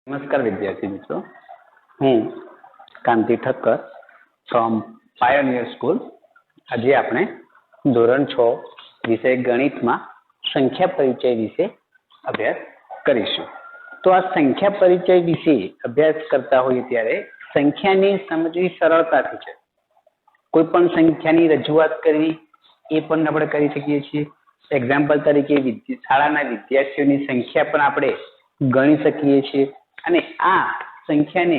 નમસ્કાર વિદ્યાર્થી મિત્રો, હું કાંતિ ઠક્કર ફ્રોમ પાયોનિયર સ્કૂલ. આજે આપણે ધોરણ 6 વિષય ગણિતમાં સંખ્યા પરિચય વિશે અભ્યાસ કરીશું. તો આ સંખ્યા પરિચય વિશે અભ્યાસ કરતા હોઈએ ત્યારે સંખ્યાની સમજવી સરળતાથી છે. કોઈ પણ સંખ્યાની રજૂઆત કરવી એ પણ આપણે કરી શકીએ છીએ. એક્ઝામ્પલ તરીકે શાળાના વિદ્યાર્થીઓની સંખ્યા પણ આપણે ગણી શકીએ છીએ અને આ સંખ્યાને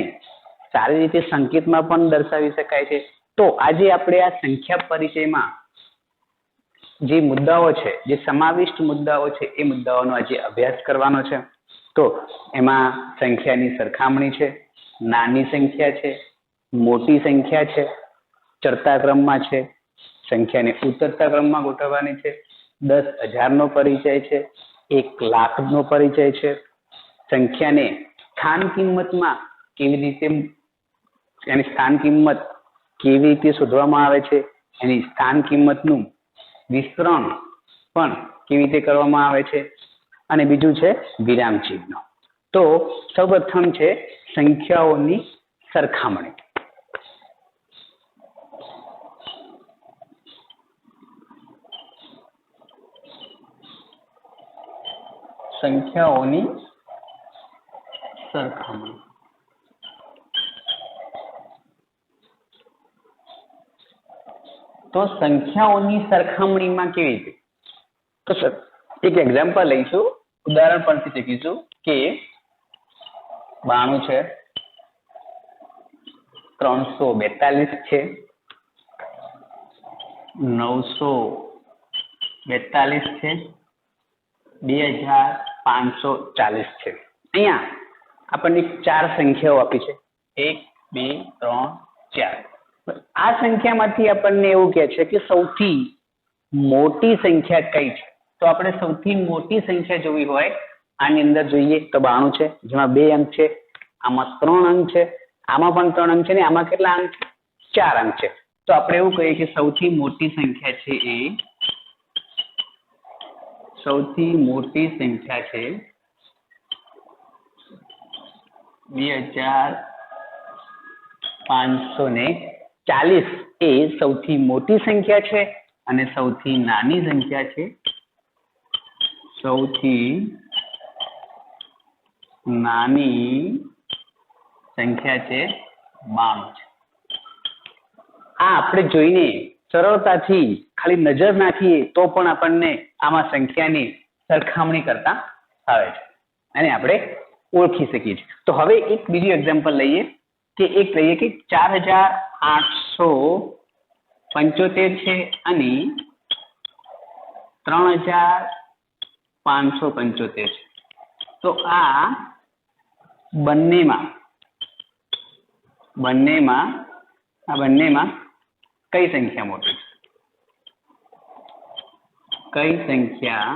સારી રીતે સંકેતમાં પણ દર્શાવી શકાય છે. તો આજે આપણે આ સંખ્યા પરિચયમાં જે મુદ્દાઓ છે, જે સમાવિષ્ટ મુદ્દાઓ છે, એ મુદ્દાઓનો આજે અભ્યાસ કરવાનો છે. તો એમાં સંખ્યાની સરખામણી છે, નાની સંખ્યા છે, મોટી સંખ્યા છે, ચડતા ક્રમમાં છે, સંખ્યાને ઉતરતા ક્રમમાં ગોઠવવાની છે, 10,000નો પરિચય છે, 1,00,000નો પરિચય છે, સંખ્યાને સ્થાન કિંમતમાં કેવી રીતે એની સ્થાન કિંમત કેવી રીતે શોધવામાં આવે છે, એની સ્થાન કિંમતનું વિસ્તરણ પણ કેવી રીતે કરવામાં આવે છે, અને બીજું છે વિરામ ચિહ્ન. તો સૌપ્રથમ છે સંખ્યાઓની સરખામણી. સંખ્યાઓની સરખામણી. તો સંખ્યાઓની સરખામણીમાં કેવી રીતે? તો એક એક્ઝામ્પલ લઈશું, ઉદાહરણ પરથી શીખીશું કે 92 છે, 342 છે, 942 છે, 2540 છે. અહીંયા આપણને 4 સંખ્યાઓ આપી છે, 1, 2, 3, 4. આ સંખ્યામાંથી આપણને એવું કહે છે કે સૌથી મોટી સંખ્યા કઈ છે. તો આપણે સૌથી મોટી સંખ્યા જોવી હોય આની અંદર જોઈએ તો 92 છે, જેમાં 2 અંક છે, આમાં 3 અંક છે, આમાં પણ 3 અંક છે, ને આમાં કેટલા અંક છે? 4 અંક છે. તો આપણે એવું કહીએ કે સૌથી મોટી સંખ્યા છે એ સૌથી મોટી સંખ્યા છે 2540 એ સૌથી મોટી સંખ્યા છે અને સૌથી નાની સંખ્યા છે સૌથી નાની સંખ્યા છે 92 છે. આ આપણે જોઈને સરળતાથી ખાલી નજર નાખીએ તો પણ આપણને આમાં સંખ્યાની સરખામણી કરતા આવે છે અને આપણે ઓળખી શકીએ છીએ. તો હવે એક બીજું એક્ઝામ્પલ લઈએ કે 4875 છે અને 3575 છે. તો આ બંનેમાં કઈ સંખ્યા મોટી છે? કઈ સંખ્યા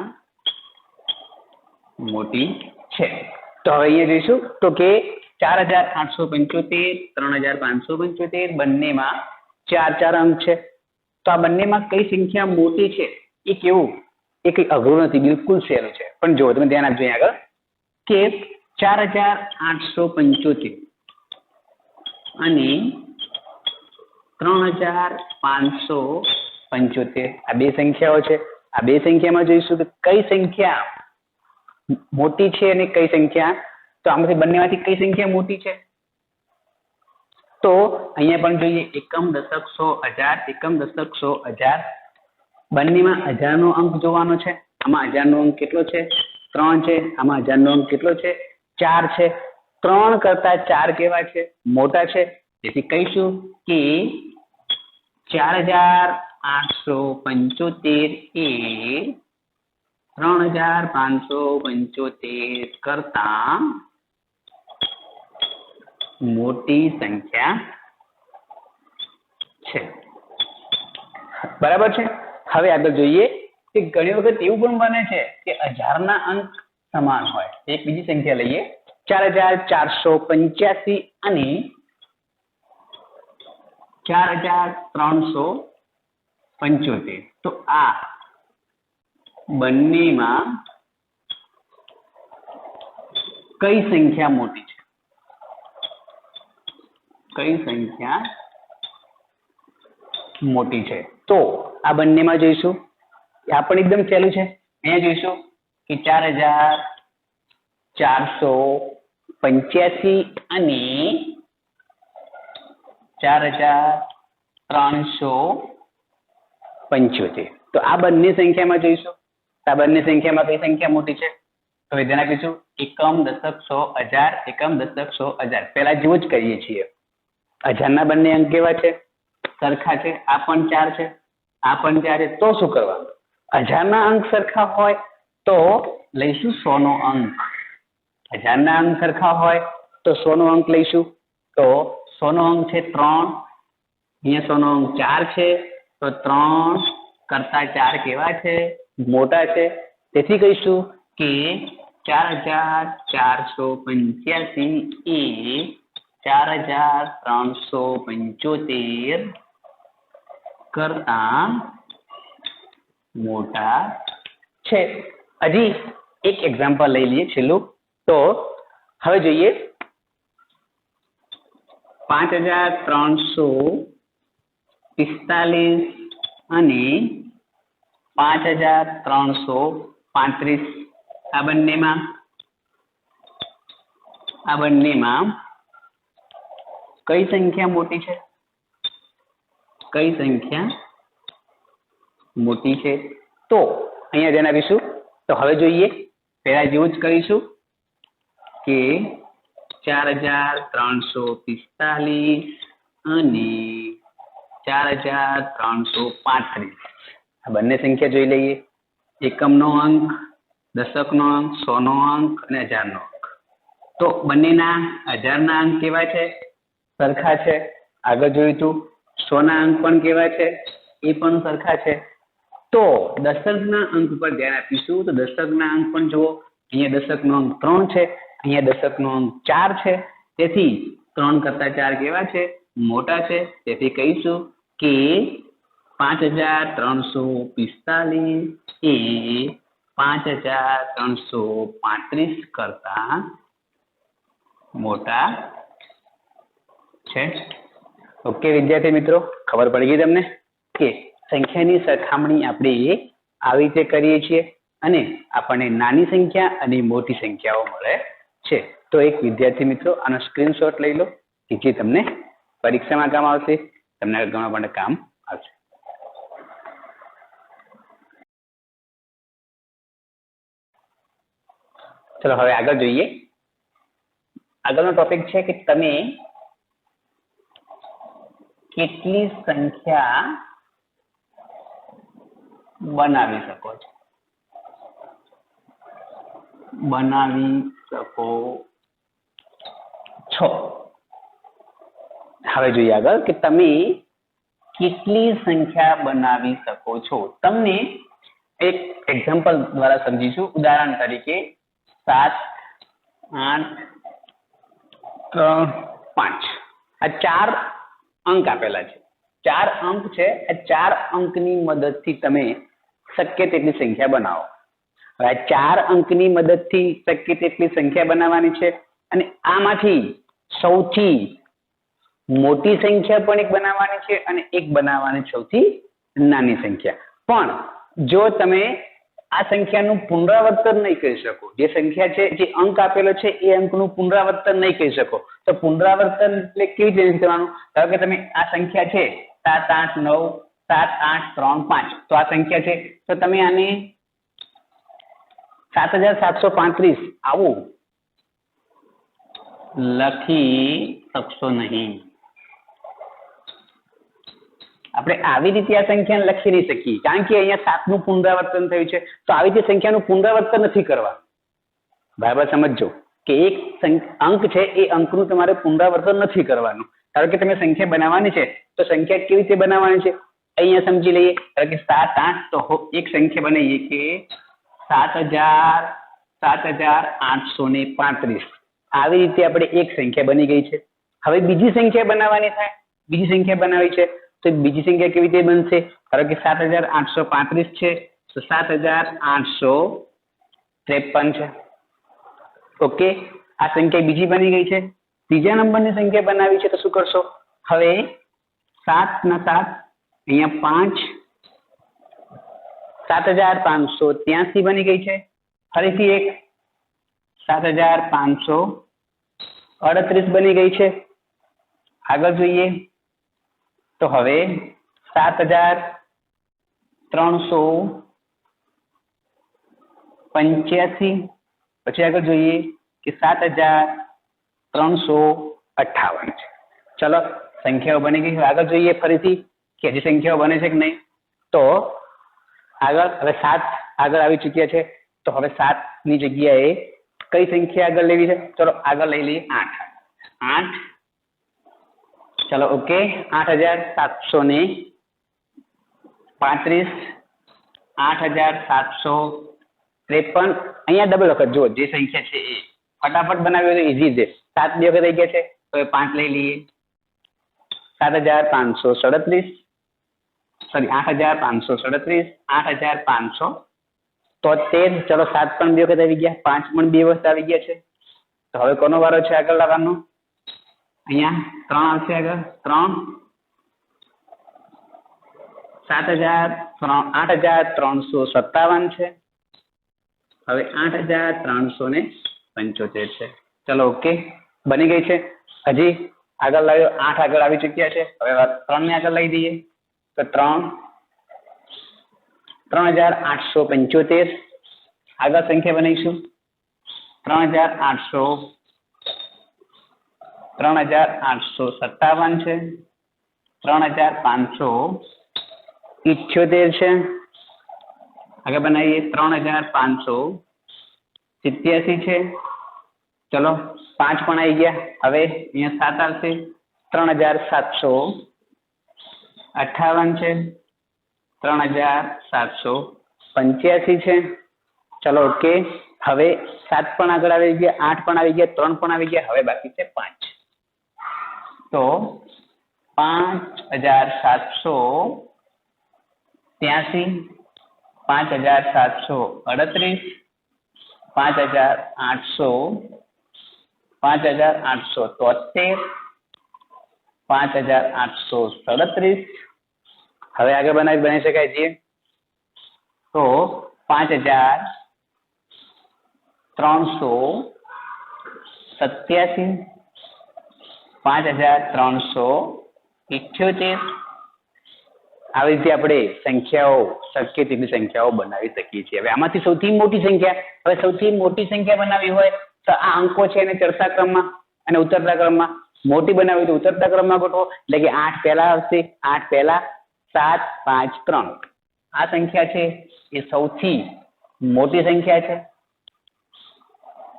મોટી છે? તો હવે અહીંયા જોઈશું તો કે 4875 3575 બંનેમાં 4 અંક છે. તો આ બંનેમાં કઈ સંખ્યા મોટી છે એ કેવું? એ કઈ અઘરું નથી, બિલકુલ સહેલું છે. પણ જો તમે ધ્યાન આપજો આગળ કે 4875 અને 3575 આ બે સંખ્યાઓ છે. આ બે સંખ્યામાં જોઈશું કે કઈ સંખ્યા મોટી છે અને કઈ સંખ્યા, તો આમાંથી બંનેમાંથી કઈ સંખ્યા મોટી છે? તો અહીંયા પણ જોઈએ એકમ દશક સો હજાર, એકમ દશક સો હજાર, બંનેમાં 1000નો અંક જોવાનો છે. આમાં 1000નો અંક કેટલો છે? 3 છે. આમાં 1000નો અંક કેટલો છે? 4 છે. 3 કરતા 4 કેવા છે? મોટા છે. તેથી કહીશું કે 4875 એ 3575 કરતા મોટી સંખ્યા છે. બરાબર છે. હવે આગળ જોઈએ કે ઘણી વખત એવું પણ બને છે કે 1000ના અંક સમાન હોય. એક બીજી સંખ્યા લઈએ 4485 અને 4375. તો આ બંનેમાં કઈ સંખ્યા મોટી છે? કઈ સંખ્યા મોટી છે? તો આ બંનેમાં જોઈશું, આ પણ એકદમ સહેલું છે. અહીંયા જોઈશું કે 4485 અને 4375. તો આ બંને સંખ્યામાં જોઈશું, આ બંને સંખ્યામાં કઈ સંખ્યા મોટી છે? તો ધ્યાન આપીશું એકમ દશક સો હજાર, એકમ દશક સો હજાર. પેલા જેવું જ કરીએ છીએ. હજારના બંને અંક કેવા છે? સરખા છે. આ પણ 4 છે, આ પણ 4 છે. તો શું કરવાનું? હજારના અંક સરખા હોય તો લઈશું 100 નો અંક. હજારના અંક સરખા હોય તો 100 નો અંક લઈશું. તો 100 નો અંક છે 3, અહીંયા 100 નો અંક 4 છે. તો 3 કરતા 4 કેવા છે? મોટા છે. તેથી કહીશું કે 4485 એ 4375 કરતા મોટા છે. હજી એક એક્ઝામ્પલ લઈ લઈએ છેલ્લું. તો હવે જોઈએ 5345 અને 5335. આ બંનેમાં કઈ સંખ્યા મોટી છે? કઈ સંખ્યા મોટી છે? તો અહીંયા ધ્યાન આપીશું. તો હવે જોઈએ, પહેલા જેવું જ કરીશું કે 4345 અને 4335. આ બંને સંખ્યા જોઈ લઈએ. એકમનો અંક, દશકનો અંક, 100 નો અંક અને 1000 નો અંક. તો બંનેના 1000 ના અંક કેવા છે? સરખા છે. આગળ જોયું હતું 100 ના અંક પણ કેવા છે? એ પણ સરખા છે. તો દશકના અંક પર ધ્યાન આપીશું. તો દશકના અંક પણ જુઓ, અહીંયા દશકનો અંક 3 છે, અહીંયા દશકનો અંક 4 છે. તેથી 3 કરતા 4 કેવા છે? મોટા છે. તેથી કહીશું કે 5345 એ 5335 કરતા મોટા છે. ઓકે વિદ્યાર્થી મિત્રો, ખબર પડી ગઈ તમને કે સંખ્યાની સરખામણી આપણે આવી રીતે કરીએ છીએ અને આપણને નાની સંખ્યા અને મોટી સંખ્યાઓ મળે છે. તો એક વિદ્યાર્થી મિત્રો આનો સ્ક્રીનશોટ લઈ લો કે જે તમને પરીક્ષામાં કામ આવશે, તમને ઘણા માટે કામ આવશે. ચલો હવે આગળ જોઈએ. આગળનો ટોપિક છે કે તમે કેટલી સંખ્યા બનાવી શકો છો? હવે જોઈએ આગળ કે તમે કેટલી સંખ્યા બનાવી શકો છો. તમને એક એક્ઝામ્પલ દ્વારા સમજીશું. ઉદાહરણ તરીકે 7, 8, 3, 5 આ 4 અંક આપેલા છે. 4 અંક છે. આ 4 અંકની મદદથી તમે શક્ય તેટલી સંખ્યા બનાવો. હવે આ 4 અંકની મદદથી શક્ય તેટલી સંખ્યા બનાવવાની છે અને આમાંથી સૌથી મોટી સંખ્યા પણ એક બનાવવાની છે અને એક બનાવવાની સૌથી નાની સંખ્યા. પણ જો તમે આ સંખ્યાનું પુનરાવર્તન નહીં કરી શકો, જે સંખ્યા છે, જે અંક આપેલો છે એ અંકનું પુનરાવર્તન નહીં કરી શકો, તો પુનરાવર્તન એટલે કેવી રીતે કરવાનું? ધારો કે તમે આ સંખ્યા છે 7, 8, 9, 7, 8, 3, 5. તો આ સંખ્યા છે તો તમે આને 7735 આવું લખી શકશો નહીં. આપણે આવી રીતે આ સંખ્યાને લખી નહીં શકીએ, કારણ કે અહીંયા 7 નું પુનરાવર્તન થયું છે. તો આવી રીતે સંખ્યાનું પુનરાવર્તન નથી કરવાનું. બરાબર સમજો કે એક અંક છે એ અંકનું તમારે પુનરાવર્તન નથી કરવાનું. ધારો કે તમે સંખ્યા બનાવવાની છે તો સંખ્યા કેવી રીતે બનાવવાની છે અહીંયા સમજી લઈએ. ધારો કે 7, 8 તો એક સંખ્યા બનાવીએ કે 7835. આવી રીતે આપણે એક સંખ્યા બની ગઈ છે. હવે બીજી સંખ્યા બનાવવાની થાય, બીજી સંખ્યા બનાવી છે તો બીજી સંખ્યા કેવી રીતે બનશે? ધારો કે 7835 છે તો 7853 છે. ઓકે, આ સંખ્યા બીજી બની ગઈ છે. ત્રીજા નંબરની સંખ્યા બનાવી છે તો શું કરશો? હવે 7 ના 7 અહીંયા 5 7583 બની ગઈ છે. ફરીથી એક 7538 બની ગઈ છે. આગળ જોઈએ તો હવે 7385 પછી આગળ જોઈએ કે 7358 છે. ચલો સંખ્યાઓ બની ગઈ. આગળ જોઈએ ફરીથી કે હજી સંખ્યાઓ બને છે કે નહીં. તો આગળ હવે 7 આગળ આવી ચૂક્યા છે તો હવે 7 ની જગ્યાએ કઈ સંખ્યા આગળ લેવી છે? ચલો આગળ લઈ લઈએ 8. ચલો ઓકે 8735 8753 અહીંયા ડબલ વખત જો જે સંખ્યા છે એ ફટાફટ બનાવી હોય તો ઈઝી છે. 7 બે વખત થઈ ગયા છે તો 5 લઈ લઈએ. 7537 સોરી 8537 8573. ચલો 7 પણ બે વખત આવી ગયા, 5 પણ બે વખત આવી ગયા છે. તો હવે કોનો વારો છે આગળ લાવવાનો? અહીંયા 3 આવશે આગળ. 8357 છે. હવે 8375 છે. ચલો ઓકે બની ગઈ છે. હજી આગળ લાવ્યો 8 આગળ આવી ચૂક્યા છે. હવે 3 ને આગળ લઈ દઈએ તો 3875. આગળ સંખ્યા બનાવીશું 3857 છે. 3578 છે. આગળ બનાવીએ 3587 છે. ચલો 5 પણ આવી ગયા. હવે અહીંયા 7 આવશે. 3758 છે. 3785 છે. ચલો ઓકે હવે 7 પણ આગળ આવી ગયા, 8 પણ આવી ગયા, 3 પણ આવી ગયા. હવે બાકી છે 5. તો 5783 5738 5873 5837. હવે આગળ બનાવી શકાય છે તો 5387 5378. આવી રીતે આપણે સંખ્યાઓ શક્ય તેટલી સંખ્યાઓ બનાવી શકીએ છીએ. હવે આમાંથી સૌથી મોટી સંખ્યા બનાવી હોય તો આ અંકો છે એને ચડતા ક્રમમાં અને ઉતરતા ક્રમમાં. મોટી બનાવી તો ઉતરતા ક્રમમાં ગોઠવો એટલે કે 8 પહેલા આવશે. 8 પહેલા 7 5 3. આ સંખ્યા છે એ સૌથી મોટી સંખ્યા છે.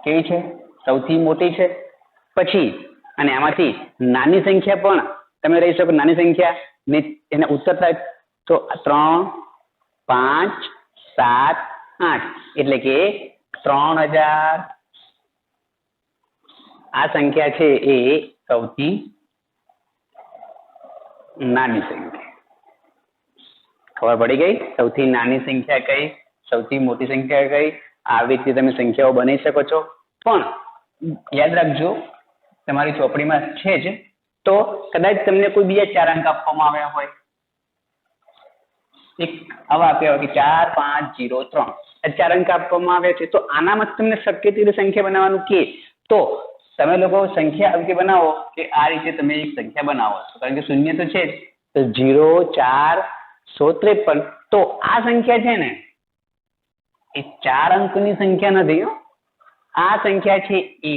કેવી છે? સૌથી મોટી છે. પછી અને આમાંથી નાની સંખ્યા પણ તમે રહી શકો. નાની સંખ્યા ને એને ઉતરતા તો 3 5 7 8 એટલે કે 3000. આ સંખ્યા છે એ સૌથી નાની સંખ્યા. ખબર પડી ગઈ? સૌથી નાની સંખ્યા કઈ, સૌથી મોટી સંખ્યા કઈ. આવી રીતે તમે સંખ્યાઓ બનાવી શકો છો. પણ યાદ રાખજો તમારી ચોપડીમાં છે જ તો કદાચ તમને કોઈ બીજા 4 અંક આપવામાં આવ્યા હોય, એક આવા આપ્યા હોય કે 4503 આ 4 અંક આપવામાં આવ્યા છે તો આનામાં તમને શક્ય તેટલી સંખ્યા બનાવવાનું કે તો તમે લોકો સંખ્યા આવી રીતે બનાવો કે આ રીતે તમે એક સંખ્યા બનાવો છો. કારણ કે શૂન્ય તો છે જ તો 04153. તો આ સંખ્યા છે ને એ 4 અંકની સંખ્યા નથી. આ સંખ્યા છે એ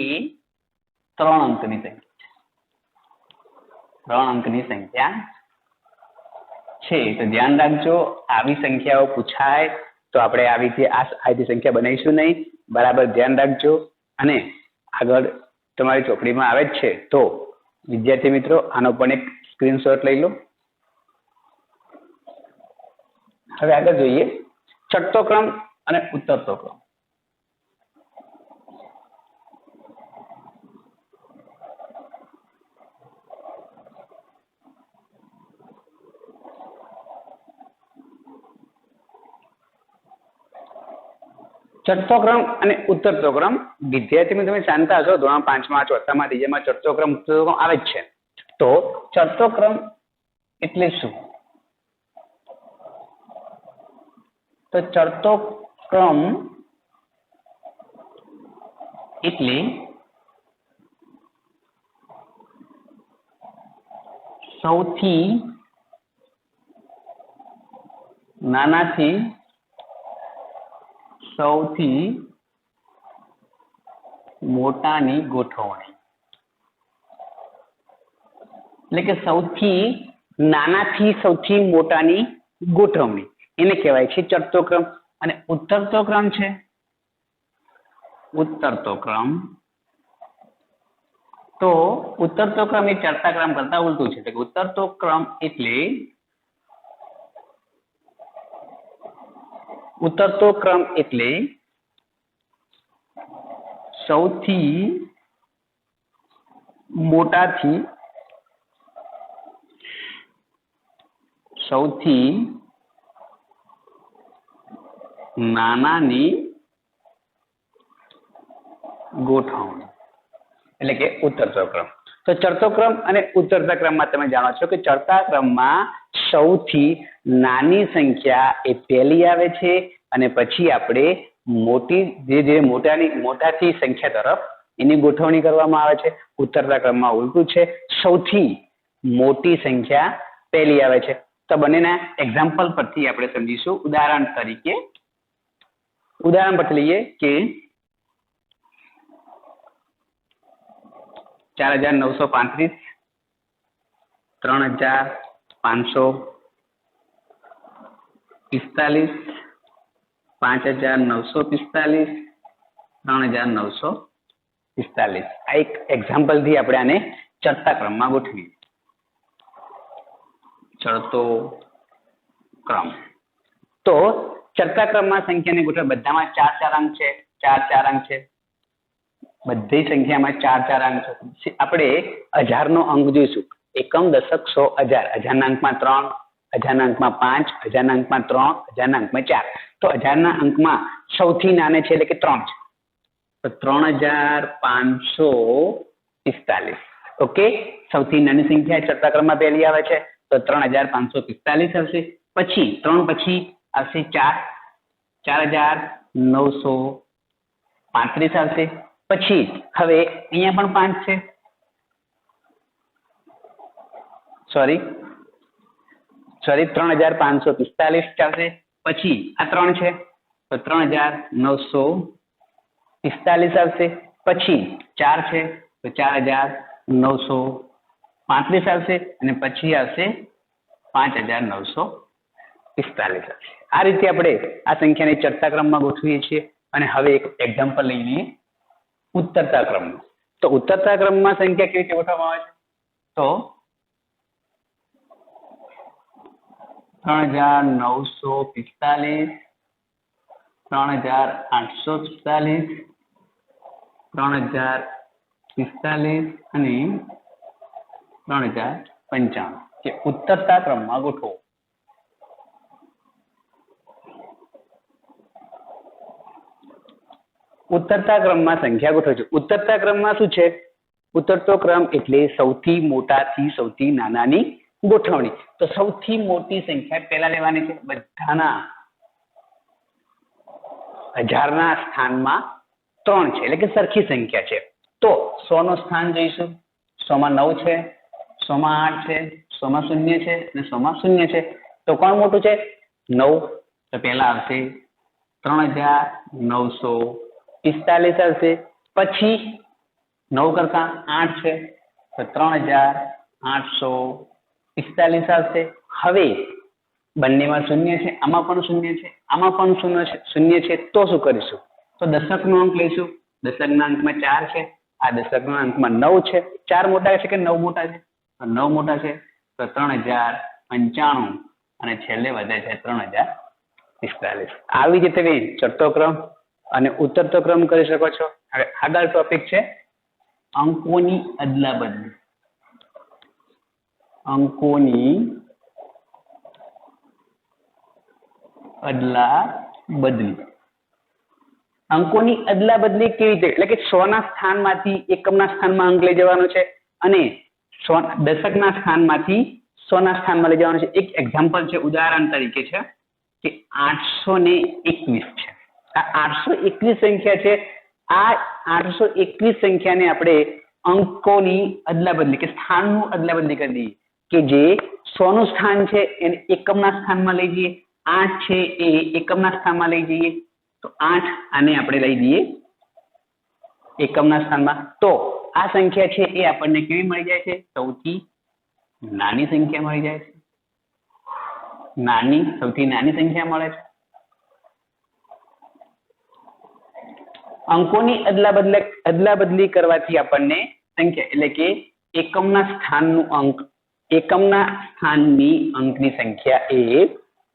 3 અંકની સંખ્યા. 3 અંકની સંખ્યા છે. તો ધ્યાન રાખજો આવી સંખ્યાઓ પૂછાય તો આપણે આવી રીતે સંખ્યા બનાવીશું નહીં. બરાબર ધ્યાન રાખજો. અને આગળ તમારી ચોપડીમાં આવે જ છે તો વિદ્યાર્થી મિત્રો આનો પણ એક સ્ક્રીનશોટ લઈ લો. હવે આગળ જોઈએ ચડતો ક્રમ અને ઉતરતો ક્રમ. ચડતો ક્રમ અને ઉતરતો ક્રમ વિદ્યાર્થી તમે જાણતા હશો ધોરણ 5 માં ચોથામાં ત્રીજામાં ચડતો ક્રમ ઉતરતો ક્રમ આવે જ છે. તો ચડતો ક્રમ એટલે શું? તો ચડતો ક્રમ એટલે સૌથી નાનાથી સૌથી મોટાની ગોઠવણી. એટલે કે સૌથી નાનાથી સૌથી મોટાની ગોઠવણી એને કહેવાય છે ચડતો ક્રમ. અને ઉતરતો ક્રમ છે, ઉતરતો ક્રમ, તો ઉતરતો ક્રમ એ ચડતા ક્રમ કરતા ઉલટું છે. એટલે ઉતરતો ક્રમ એટલે ઉતરતો ક્રમ એટલે સૌથી મોટાથી સૌથી નાનાની ગોઠવણી એટલે કે ઉતરતો ક્રમ. તો ચડતો ક્રમ અને ઉતરતા ક્રમમાં તમે જાણો છો કે ચડતા ક્રમમાં સૌથી નાની સંખ્યા એ પહેલી આવે છે અને પછી આપણે મોટી ધીરે ધીરે મોટાથી સંખ્યા તરફ એની ગોઠવણી કરવામાં આવે છે. ઉતરતા ક્રમમાં ઉલટું છે, સૌથી મોટી સંખ્યા પહેલી આવે છે. તો બંનેના એક્ઝામ્પલ પરથી આપણે સમજીશું. ઉદાહરણ તરીકે લઈએ કે 4935, 3545, 5945, 3945. આ એક એક્ઝામ્પલ થી આપણે આને ચડતા ક્રમમાં ગોઠવીએ. ચડતો ક્રમ. તો ચડતા ક્રમમાં સંખ્યાને ગોઠવે બધામાં 4 અંક છે, 4 અંક છે. બધી સંખ્યામાં 4 અંક છે. આપણે હજારનો અંક જોઈશું. એકમ, દશક, સો, હજાર. હજારના અંકમાં 3, હજારના અંકમાં 5, હજારના અંકમાં 3, હજારના અંકમાં 4. તો હજારના અંકમાં સૌથી નાને છે એટલે કે 3 છે. તો 3545. ઓકે, સૌથી નાની સંખ્યા ચડતા ક્રમમાં પહેલી આવે છે તો 3545 આવશે. પછી 3 પછી આવશે 4, 4935 આવશે. પછી હવે અહીંયા પણ 5 છે, સોરી 3545 ચાલશે. પછી આ 3 છે તો 3945 આવશે. પછી 4 છે તો 4935 આવશે અને પછી આવશે 5945 આવશે. આ રીતે આપણે આ સંખ્યાને ચડતા ક્રમમાં ગોઠવીએ છીએ. અને હવે એક એક્ઝામ્પલ લઈ લઈએ ઉતરતા ક્રમનો. તો ઉતરતા ક્રમમાં સંખ્યા કેવી રીતે ગોઠવવામાં આવે છે? તો 3945, 3845, 3045 અને 3095 કે ઉતરતા ક્રમમાં ગોઠવો. ઉતરતા ક્રમમાં સંખ્યા ગોઠવે છે. ઉતરતા ક્રમમાં શું છે? ઉતરતો ક્રમ એટલે સૌથી મોટાથી સૌથી નાનાની ગોઠવણી. તો સૌથી મોટી સંખ્યા પહેલા લેવાની છે. બધાના હજારના સ્થાનમાં 3 છે એટલે કે સરખી સંખ્યા છે. તો 100 નું સ્થાન જોઈશું. 100 માં 9 છે, 100 માં 8 છે, 100 માં 0 છે અને 100 માં 0 છે. તો કોણ મોટું છે? 9. તો પહેલા આવશે 3945 આવશે. પછી 9 કરતા 8 છે તો 3845 આવશે. હવે બંનેમાં 0 છે, આમાં પણ 0 છે, આમાં પણ 0 છે. તો શું કરીશું? તો દશકનો અંક લઈશું. દશકના અંકમાં 4 છે, આ દશકના અંકમાં 9 છે. 4 મોટા છે કે 9 મોટા છે? તો 9 મોટા છે તો 3095 અને છેલ્લે વધે છે 3045. આવી રીતે તમે ચડતો ક્રમ અને ઉતરતો ક્રમ કરી શકો છો. હવે આગળ ટોપિક છે અંકોની અદલા બદલી. અંકોની અદલા બદલી. અંકોની અદલા બદલી કેવી રીતે, એટલે કે 100 ના સ્થાનમાંથી એકમના સ્થાનમાં અંક લઈ જવાનો છે અને દશકના સ્થાનમાંથી 100 ના સ્થાનમાં લઈ જવાનો છે. એક એક્ઝામ્પલ છે, ઉદાહરણ તરીકે છે કે 821 છે. આ 821 સંખ્યા છે. આ 821 સંખ્યાને આપણે અંકોની અદલા બદલી કે સ્થાનનું અદલા બદલી કરી દઈએ કે જે 100 નું સ્થાન છે એને એકમના સ્થાનમાં લઈ જઈએ, 8 છે એ એકમના સ્થાનમાં લઈ જઈએ તો 8 આને આપણે લઈ દઈએ એકમના સ્થાનમાં. તો આ સંખ્યા છે એ આપણને કેવી મળી જાય છે? સૌથી નાની સંખ્યા મળી જાય છે. સૌથી નાની સંખ્યા મળે છે. અંકોની અદલા બદલી કરવાથી આપણને સંખ્યા એટલે કે એકમના સ્થાનની અંકની સંખ્યા એ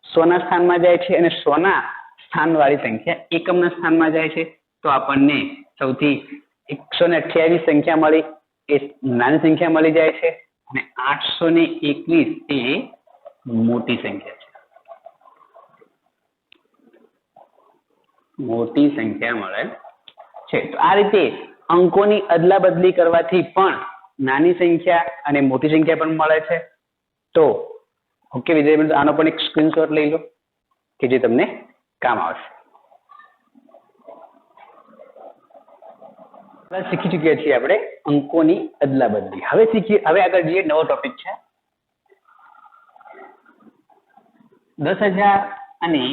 100 ના સ્થાનમાં જાય છે અને 100 ના સ્થાનવાળી સંખ્યા એકમના સ્થાનમાં જાય છે. તો આપણને સૌથી 128 સંખ્યા મળી એ નાની સંખ્યા મળી જાય છે અને 821 એ મોટી સંખ્યા છે. મોટી સંખ્યા મળે છે. તો આ રીતે અંકોની અદલા બદલી કરવાથી પણ નાની સંખ્યા અને મોટી સંખ્યા પણ મળે છે. તો ઓકે વિદ્યાર્થી મિત્રો, આનો પણ એક સ્ક્રીનશોટ લઈ લો કે જે તમને કામ આવશે. શીખી ચૂક્યા છીએ આપણે અંકોની અદલા બદલી. હવે આગળ જઈએ, નવો ટોપિક છે 10,000 અને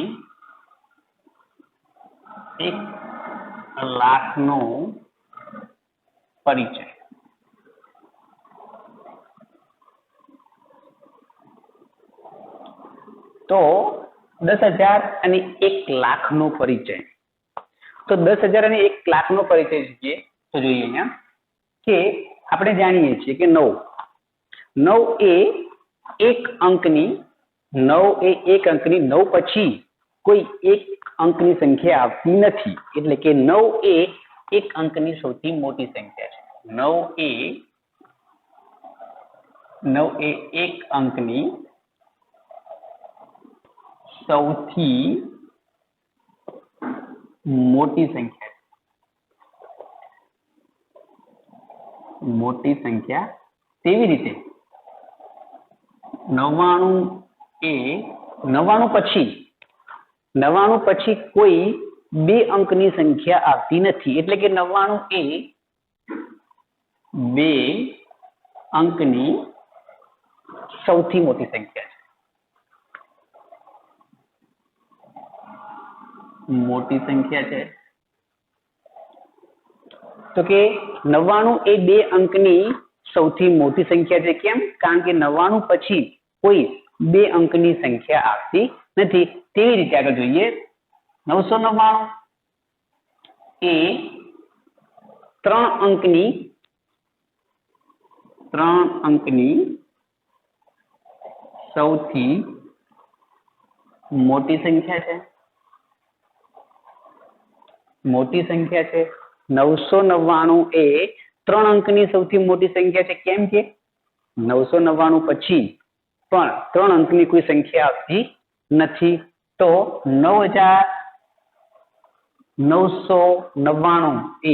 1,00,000 નો પરિચય. તો 10,000 અને 1,00,000 નો પરિચય. તો 10,000 અને 1,00,000 નો પરિચય જોઈએ તો જોઈએ અહીંયા કે આપણે જાણીએ છીએ કે 9 એ એક અંકની 9 પછી કોઈ એક અંકની સંખ્યા આવતી નથી. એટલે કે 9 એ એક અંકની સૌથી મોટી સંખ્યા છે. 9 એ એક અંકની સૌથી મોટી સંખ્યા છે. મોટી સંખ્યા તેવી રીતે 99 પછી કોઈ બે અંકની સંખ્યા આવતી નથી. એટલે કે 99 એ બે અંકની સૌથી મોટી સંખ્યા છે. મોટી સંખ્યા છે. તો કે 99 એ બે અંકની સૌથી મોટી સંખ્યા છે. કેમ? કારણ કે 99 પછી કોઈ બે અંકની સંખ્યા આવતી નથી. તેવી રીતે આગળ જોઈએ 999 એ ત્રણ અંકની સૌથી મોટી સંખ્યા છે. મોટી સંખ્યા છે. 999 એ 3 અંકની સૌથી મોટી સંખ્યા છે. કેમ કે 999 પછી પણ 3 અંકની કોઈ સંખ્યા આવતી નથી. તો 9,999 એ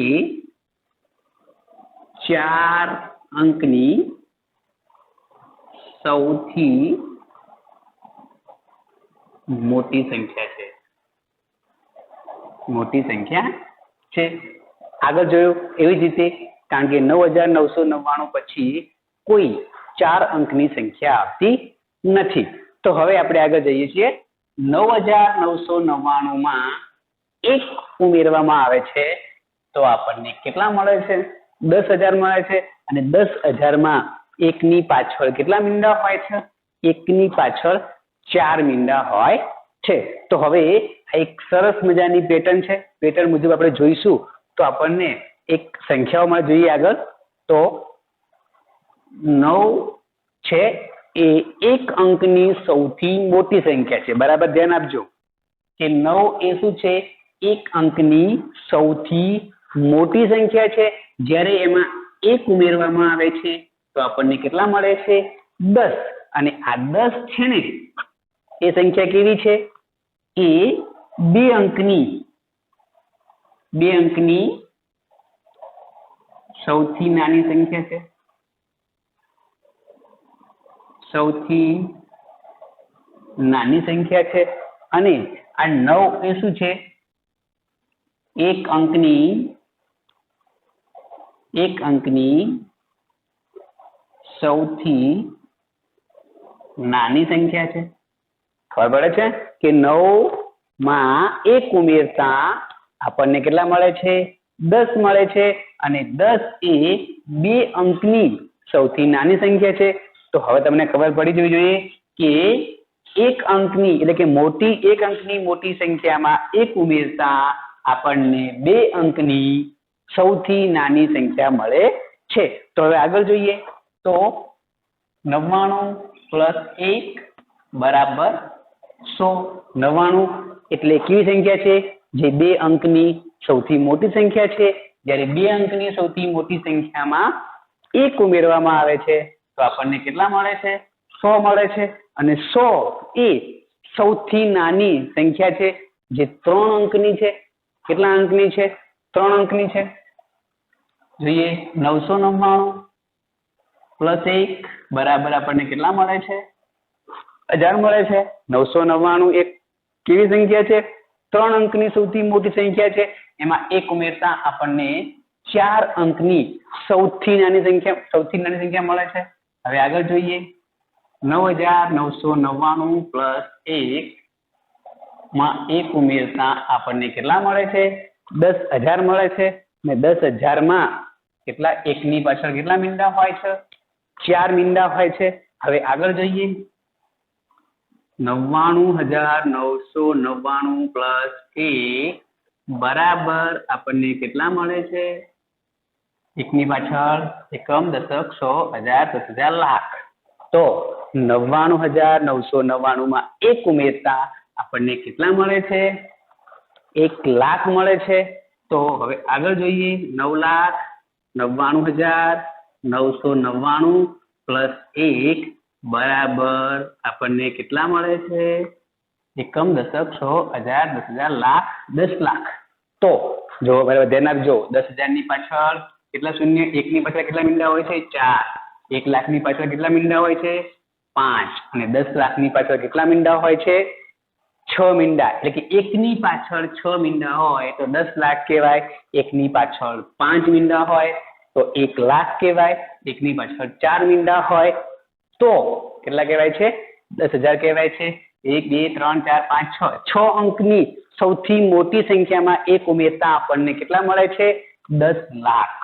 4 અંકની સૌથી મોટી સંખ્યા છે. મોટી સંખ્યા છે. આગળ જોયું એવી જ રીતે, કારણ કે 9,999 પછી કોઈ 4 અંકની સંખ્યા આવતી નથી. તો હવે આપણે આગળ જઈએ છીએ 9,999 માં 1 ઉમેરવામાં આવે છે તો આપણને કેટલા મળે છે? 10,000 મળે છે. અને 10,000 માં 1 ની પાછળ કેટલા મીંડા હોય છે? 1 ની પાછળ 4 મીંડા હોય છે. તો હવે એક સરસ મજાની પેટર્ન છે. પેટર્ન મુજબ આપણે જોઈશું તો આપણને એક સંખ્યાઓમાં જોઈએ આગળ. તો 9 છે એ એક અંકની સૌથી મોટી સંખ્યા છે. બરાબર ધ્યાન આપજો કે 9 એ શું છે? એક અંકની સૌથી મોટી સંખ્યા છે. જ્યારે એમાં 1 ઉમેરવામાં આવે છે તો આપણને કેટલા મળે છે? 10. અને આ 10 છે ને એ સંખ્યા કેવી છે? એ 2 અંકની 2 અંકની સૌથી નાની સંખ્યા છે, સૌથી નાની સંખ્યા છે, અને આ 9 એ શું છે? 1 અંકની સૌથી નાની સંખ્યા છે. ખબર પડે છે કે 9 માં 1 ઉમેરતા આપણને કેટલા મળે છે? 10 મળે છે, અને 10 એ 2 અંકની સૌથી નાની સંખ્યા છે. તો હવે તમને ખબર પડી જવી જોઈએ કે 1 અંકની એટલે કે મોટી 1 અંકની મોટી સંખ્યામાં 1 ઉમેરતા આપણને 2 અંકની સૌથી નાની સંખ્યા મળે છે. તો હવે આગળ જોઈએ તો 99 + 1 બરાબર 100. 99 એટલે કેવી સંખ્યા છે? જે 2 અંકની સૌથી મોટી સંખ્યા છે. જ્યારે 2 અંકની સૌથી મોટી સંખ્યામાં 1 ઉમેરવામાં આવે છે તો આપણને કેટલા મળે છે? 100 મળે છે. અને 100 એ સૌથી નાની સંખ્યા છે જે 3 અંકની છે. કેટલા અંકની છે? 3 અંકની છે. જોઈએ 999 + 1 બરાબર આપણને કેટલા મળે છે? 1000 મળે છે. 999 એક કેવી સંખ્યા છે? 3 અંકની સૌથી મોટી સંખ્યા છે. એમાં 1 ઉમેરતા આપણને 4 અંકની સૌથી નાની સંખ્યા મળે છે. હવે આગળ જોઈએ 9999 + 1 માં 1 ઉમેરતા આપણને કેટલા મળે છે? 10000 મળે છે. ને 10000 માં કેટલા? 1 ની પાછળ કેટલા મીંડા હોય છે? 4 મીંડા હોય છે. હવે આગળ જોઈએ 99999 + 1 બરાબર આપણને કેટલા મળે છે? 1 ની પાછળ એકમ, દશક, 100, 1000, 10000, લાખ. તો 99999 માં 1 ઉમેરતા આપણને કેટલા મળે છે? 1 લાખ મળે છે. તો હવે આગળ જોઈએ 9,99,999 + 1 બરાબર આપણને કેટલા મળે છે? એકમ, દશક, 100, 1000, 10000, લાખ, 10 લાખ. તો જો ધ્યાન આપજો 10000 ની પાછળ કેટલા શૂન્ય? 1 ની પાછળ કેટલા મીંડા હોય છે? 4. 1 લાખ ની પાછળ કેટલા મીંડા હોય છે? 5. અને 10 લાખ ની પાછળ કેટલા મીંડા હોય છે? 6 મીંડા. એટલે કે 1 ની પાછળ 6 મીંડા હોય તો 10 લાખ કહેવાય. 1 ની પાછળ 5 મીંડા હોય તો 1 લાખ કહેવાય. 1 ની પાછળ 4 મીંડા હોય તો કેટલા કહેવાય છે? 10000 કહેવાય છે. 1 2 3 4 5 6 6 અંકની સૌથી મોટી સંખ્યામાં 1 ઉમેરતા આપણને કેટલા મળે છે? 10 લાખ.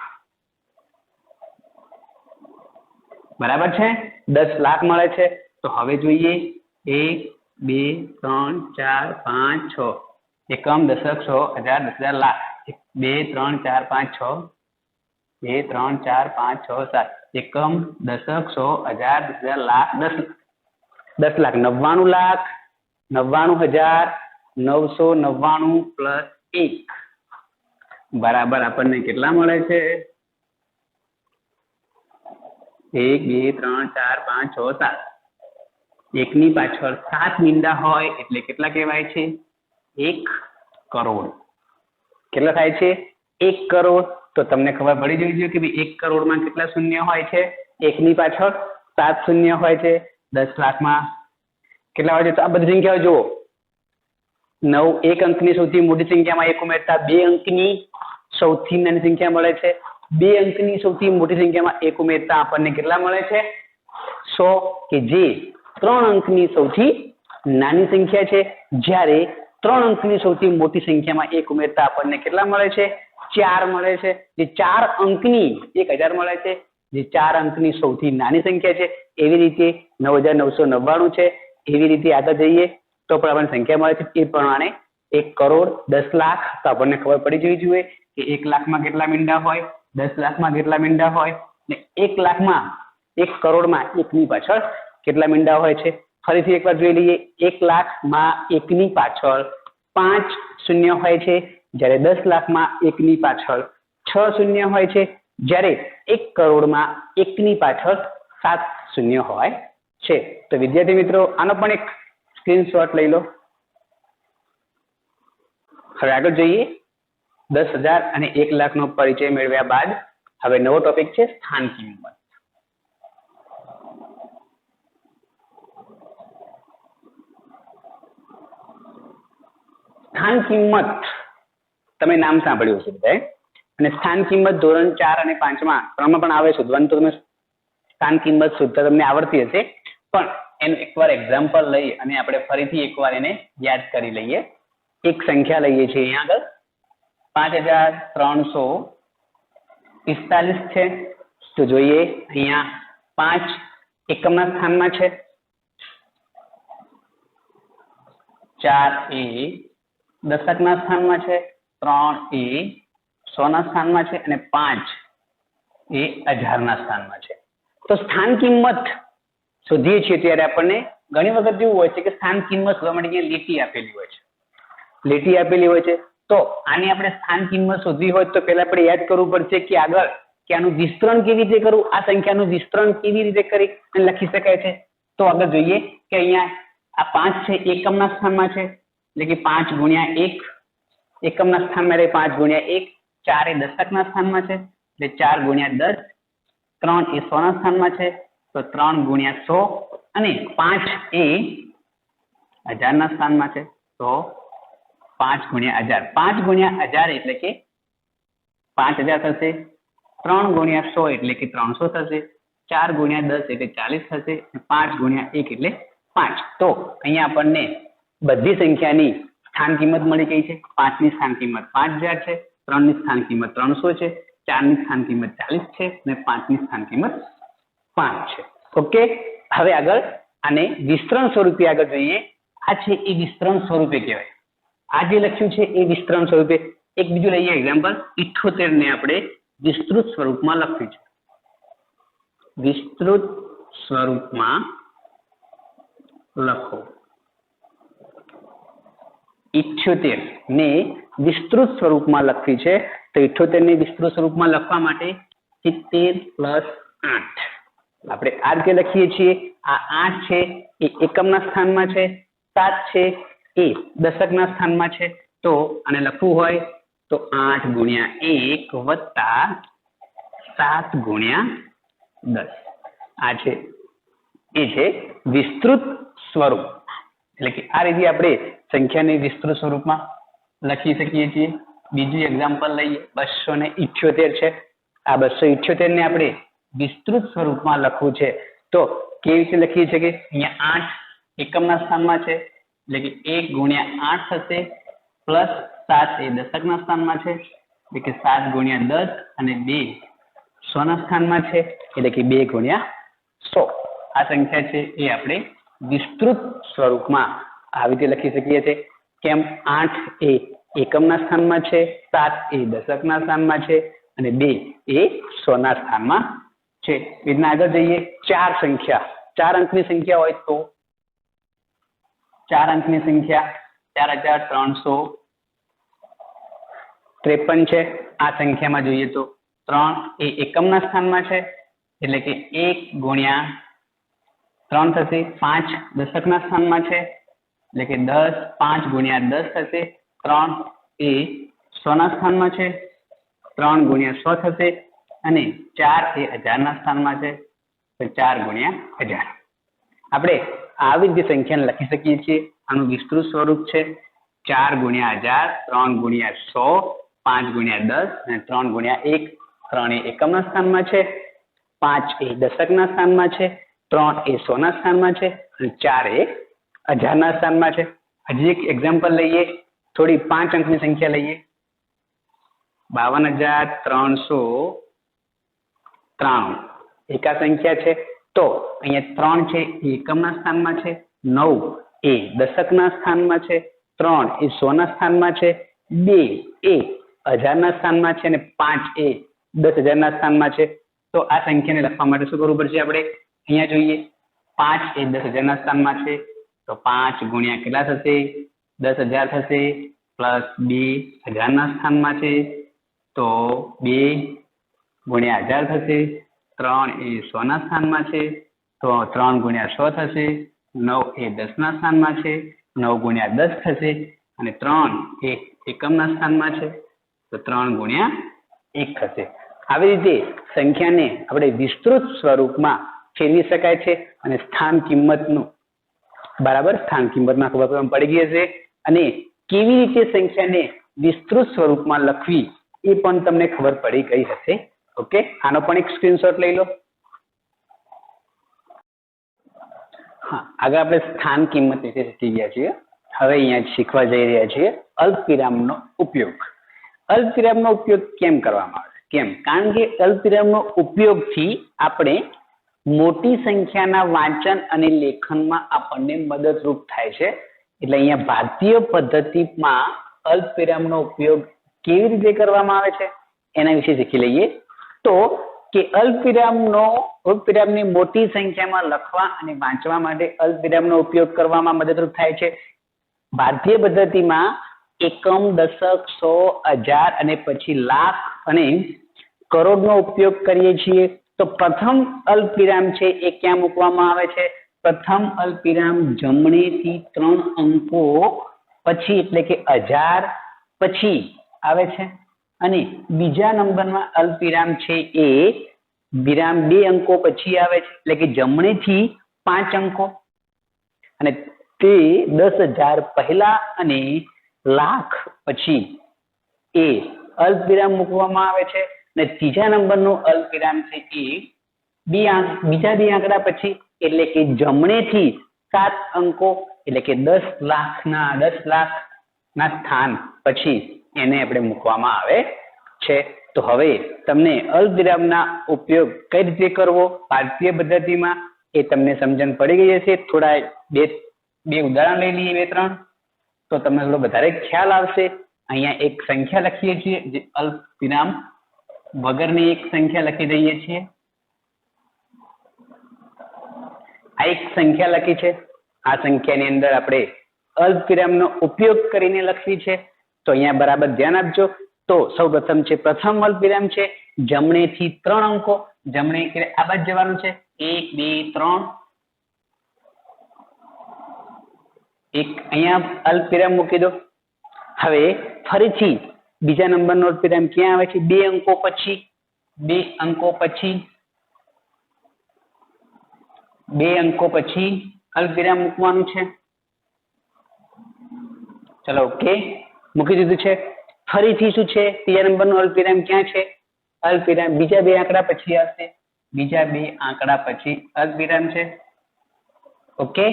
બરાબર છે? 10 લાખ મળે છે. તો હવે જોઈએ 1 2 3 4 5 6 એકમ, દશક, 100, 1000, 10000, લાખ. 2 3 4 5 6 2 3 4 5 6 7 એકમ, દશક, 100, 1000, 10000, લાખ, 10 લાખ. 99 લાખ 99,999 + 1 બરાબર આપણને કેટલા મળે છે? 1 2 3 4 5 6 7. 1 ની પાછળ 7 મીંડા હોય એટલે કેટલા કહેવાય છે? 1 કરોડ. કેટલા થાય છે? 1 કરોડ. તો તમને ખબર પડી જવી જોઈએ કે 1 કરોડમાં કેટલા શૂન્ય હોય છે? 1 ની પાછળ 7 શૂન્ય હોય છે. 10 લાખમાં કેટલા હોય છે? તો આ બધી સંખ્યાઓ જુઓ 9 1 અંકની સૌથી મોટી સંખ્યામાં 1 ઉમેરતા 2 અંકની સૌથી નાની સંખ્યા મળે છે. 2 અંકની સૌથી મોટી સંખ્યામાં 1 ઉમેરતા આપણને કેટલા મળે છે? 100, કે જે 3 અંકની સૌથી નાની સંખ્યા છે. જ્યારે 3 અંકની સૌથી મોટી સંખ્યામાં 1 ઉમેરતા આપણને કેટલા મળે છે? 4 મળે છે. જે 4 અંકની 1000 મળે છે. જે 4 અંકની સૌથી નાની સંખ્યા છે. એવી રીતે 9,999 છે. એવી રીતે આગળ જઈએ તો પણ આપણને સંખ્યા મળે છે. એ પ્રમાણે 1 કરોડ, 10 લાખ. તો આપણને ખબર પડી જવી જોઈએ કે 1 લાખમાં કેટલા મીંડા હોય, 10 લાખમાં કેટલા મીંડા હોય, ને 1 લાખમાં 1 કરોડમાં 1 ની પાછળ કેટલા મીંડા હોય છે. ફરીથી એકવાર જોઈ લઈએ. 1 લાખમાં 1 ની પાછળ 5 શૂન્ય હોય છે. જ્યારે 10 લાખમાં 1 ની પાછળ 6 શૂન્ય હોય છે. જ્યારે 1 કરોડમાં 1 ની પાછળ 7 શૂન્ય હોય છે. તો વિદ્યાર્થી મિત્રો આનો પણ એક સ્ક્રીનશોટ લઈ લો. હવે આગળ જોઈએ 10,000 અને 1 લાખનો પરિચય મેળવ્યા બાદ હવે નવો ટોપિક છે સ્થાન કિંમત. સ્થાન કિંમત તમે નામ સાંભળ્યું છે બધાએ, અને સ્થાન કિંમત ધોરણ 4 અને 5 માં પણ આવે શોધવાનું, તો તમે સ્થાન કિંમત શોધતા તમને આવડતી હશે, પણ એનું એકવાર એક્ઝામ્પલ લઈ અને આપણે ફરીથી એકવાર એને યાદ કરી લઈએ. એક સંખ્યા લઈએ છીએ અહીંયા આગળ 5345 છે. તો જોઈએ અહીંયા 5 એકમના સ્થાનમાં છે, 4 એ દશકના સ્થાનમાં છે, 3 એ 100 ના સ્થાનમાં છે અને 5 એ 1000 ના સ્થાનમાં છે. તો સ્થાન કિંમત શોધીએ છીએ ત્યારે આપણને ઘણી વખત એવું હોય છે કે સ્થાન કિંમત શોધવા માટે લીટી આપેલી હોય છે, લીટી આપેલી હોય છે. તો આની આપણે સ્થાન કિંમત શોધવી હોય તો પહેલા આપણે યાદ કરવું પડશે કે આગળ કે આનું વિસ્તરણ કેવી રીતે કરવું, આ સંખ્યાનું વિસ્તરણ કેવી રીતે કરી અને લખી શકાય છે. તો આગળ જોઈએ કે અહીંયા આ 5 છે એકમના સ્થાનમાં છે, એટલે કે 5 ગુણ્યા 1 એકમના સ્થાનમાં રહે, 5 ગુણ્યા 1. 4 એ દશકના સ્થાનમાં છે એટલે 4 ગુણ્યા 10. 3 એ 100 ના સ્થાનમાં છે તો 3 ગુણ્યા 100 અને 5 એ 1000 ના સ્થાનમાં છે તો 5 ગુણ્યા 1000. 5 ગુણ્યા 1000 એટલે કે 5000 થશે. 3 ગુણ્યા 100 એટલે કે 300 થશે. 4 ગુણ્યા 10 એટલે 40 થશે. 5 ગુણ્યા 1 એટલે 5. તો અહીંયા આપણને બધી સંખ્યાની સ્થાન કિંમત મળી ગઈ છે. 5 ની સ્થાન કિંમત 5000 છે, 3 ની સ્થાન કિંમત 300 છે, 4 ની સ્થાન કિંમત 40 છે અને 5 ની સ્થાન કિંમત 5 છે. ઓકે, હવે આગળ આને વિસ્તરણ સ્વરૂપે આગળ જોઈએ. આ છે એ વિસ્તરણ સ્વરૂપે કહેવાય. આ જે લખ્યું છે એ વિસ્તરણ સ્વરૂપે. એક બીજું લઈએ એક્ઝામ્પલ. 78 ને આપણે વિસ્તૃત સ્વરૂપમાં લખ્યું છે. વિસ્તૃત સ્વરૂપમાં લખો. 78 ને વિસ્તૃત સ્વરૂપમાં લખવી છે. તો 78 ને વિસ્તૃત સ્વરૂપમાં લખવા માટે 70 + 8 આપણે આ રીતે લખીએ છીએ. આ 8 છે એ એકમના સ્થાનમાં છે, 7 છે એ દશકના સ્થાનમાં છે. તો આને લખવું હોય તો 8 ગુણ્યા 1 વત્તા 7 ગુણ્યા 10. આ છે એ છે વિસ્તૃત સ્વરૂપ. એટલે કે આ રીતે આપણે સંખ્યાને વિસ્તૃત સ્વરૂપમાં લખી શકીએ છીએ. બીજું એક્ઝામ્પલ લઈએ. 278 છે. આ 278 ને આપણે વિસ્તૃત સ્વરૂપમાં લખવું છે તો કેવી રીતે લખીએ છીએ કે અહીંયા 8 એકમના સ્થાનમાં છે એટલે કે 1 ગુણ્યા 8 થશે, પ્લસ 7 એ દશકના સ્થાનમાં છે એટલે કે 7 ગુણ્યા 10 અને 2 100 ના સ્થાનમાં છે એટલે કે 2 ગુણ્યા 100. આ સંખ્યા છે એ આપણે વિસ્તૃત સ્વરૂપમાં આવી રીતે લખી શકીએ છીએ. કેમ? 8 એ એકમના સ્થાનમાં છે, 7 એ દશકના સ્થાનમાં છે અને 2 એ 100 ના સ્થાનમાં છે. એના આગળ જઈએ. 4 સંખ્યા, 4 અંકની સંખ્યા હોય તો 4 અંકની સંખ્યા 4353 છે. આ સંખ્યામાં જોઈએ તો 3 એ એકમના સ્થાનમાં છે એટલે કે 1 ગુણ્યા 3 થશે. 5 દશકના સ્થાનમાં છે એટલે કે 10, 5 ગુણ્યા 10 થશે. 3 એ 100 ના સ્થાનમાં છે, 3 ગુણ્યા 100 થશે અને 4 એ 1000 ના સ્થાનમાં છે તો 4 ગુણ્યા 1000. આપણે આવી રીતે સંખ્યાને લખી શકીએ છીએ. આનું વિસ્તૃત સ્વરૂપ છે 4 ગુણ્યા 1000, 3 ગુણ્યા 100, 5 ગુણ્યા 10 અને 3 ગુણ્યા 1. 3 એ એકમના સ્થાનમાં છે, 5 એ દશકના સ્થાનમાં છે, 3 એ 100 ના સ્થાનમાં છે અને 4 એ 1000 ના સ્થાનમાં છે. હજી એક એક્ઝામ્પલ લઈએ. થોડી 5 અંકની સંખ્યા લઈએ. 52,393 એકા સંખ્યા છે. તો અહીંયા 3 છે એ એકમના સ્થાનમાં છે, 9 એ દશકના સ્થાનમાં છે, 3 એ 100 ના સ્થાનમાં છે, 2 એ 1000 ના સ્થાનમાં છે અને 5 એ 10,000 ના સ્થાનમાં છે. તો આ સંખ્યાને લખવા માટે શું કરવું પડશે આપણે? અહીંયા જોઈએ. 5 એ 10,000 ના સ્થાનમાં છે તો 5 ગુણ્યા કેટલા થશે? 10,000 થશે, પ્લસ 2 1000 ના સ્થાનમાં છે તો 2 ગુણ્યા 1000 થશે. 3 એ 100 ના સ્થાનમાં છે તો 3 ગુણ્યા 100 થશે. 9 એ 10 ના સ્થાનમાં છે, 9 ગુણ્યા 10 થશે અને 3 એ એકમના સ્થાનમાં છે તો 3 ગુણ્યા 1 થશે. આવી રીતે સંખ્યાને આપણે વિસ્તૃત સ્વરૂપમાં ફેરવી શકાય છે અને સ્થાન કિંમતનું બરાબર સ્થાન કિંમતમાં ખબર પડી ગઈ હશે અને કેવી રીતે સંખ્યાને વિસ્તૃત સ્વરૂપમાં લખવી એ પણ તમને ખબર પડી ગઈ હશે. ઓકે, આનો પણ એક સ્ક્રીનશોટ લઈ લો. હા, આગળ આપણે સ્થાન કિંમત વિશે શીખી ગયા છીએ. હવે અહીંયા શીખવા જઈ રહ્યા છીએ અલ્પવિરામનો ઉપયોગ. અલ્પવિરામનો ઉપયોગ કેમ કરવામાં આવે? કેમ? કારણ કે અલ્પવિરામનો ઉપયોગથી આપણે મોટી સંખ્યાના વાંચન અને લેખનમાં આપણને મદદરૂપ થાય છે. એટલે અહીંયા ભારતીય પદ્ધતિમાં અલ્પવિરામનો ઉપયોગ કેવી રીતે કરવામાં આવે છે એના વિશે શીખી લઈએ. તો કે અલ્પવિરામની મોટી સંખ્યામાં લખવા અને વાંચવા માટે અલ્પવિરામનો ઉપયોગ કરવામાં મદદરૂપ થાય છે. ભારતીય પદ્ધતિમાં એકમ, દશક, સો, હજાર અને પછી લાખ અને કરોડનો ઉપયોગ કરીએ છીએ. તો પ્રથમ અલ્પવિરામ છે એ ક્યાં મૂકવામાં આવે છે? પ્રથમ અલ્પવિરામ જમણેથી 3 અંકો પછી એટલે કે 1000 પછી આવે છે અને બીજા નંબરમાં અલ્પવિરામ છે એ વિરામ 2 અંકો પછી આવે છે એટલે કે જમણેથી 5 અંકો અને તે 10,000 પહેલા અને લાખ પછી એ અલ્પવિરામ મૂકવામાં આવે છે. અને ત્રીજા નંબરનું અલ્પવિરામ છે એ બીજા 2 આંકડા પછી એટલે કે જમણેથી 7 અંકો એટલે કે 10 લાખના સ્થાન પછી એને આપણે મૂકવામાં આવે છે. તો હવે તમને અલ્પવિરામના ઉપયોગ કઈ રીતે કરવો ભારતીય પદ્ધતિમાં એ તમને સમજણ પડી ગઈ હશે. થોડા બે ઉદાહરણ લઈ લઈએ, 2-3 તો તમને થોડો વધારે ખ્યાલ આવશે. અહીંયા એક સંખ્યા લખીએ છીએ જે અલ્પવિરામ વગરની એક સંખ્યા લખી દઈએ છીએ. આ એક સંખ્યા લખી છે. આ સંખ્યાની અંદર આપણે અલ્પવિરામનો ઉપયોગ કરીને લખવી છે. તો અહીંયા બરાબર ધ્યાન આપજો. તો સૌપ્રથમ છે પ્રથમ અલ્પવિરામ છે જમણેથી 3 અંકો. જમણે એટલે આ બાજુ જવાનું છે. 1, 2, 3 એક અહીંયા અલ્પવિરામ મૂકી દો. હવે ફરીથી બીજા નંબરનો અલ્પવિરામ ક્યાં આવે છે? 2 અંકો પછી. 2 અંકો પછી 2 અંકો પછી અલ્પવિરામ મૂકવાનું છે. ચલો ઓકે, મૂકી દીધું છે. ફરીથી શું છે? ત્રીજા નંબરનો અલ્પવિરામ ક્યાં છે? અલ્પવિરામ બીજા 2 આંકડા પછી આવશે. બીજા 2 આંકડા પછી અલ્પવિરામ છે. ઓકે,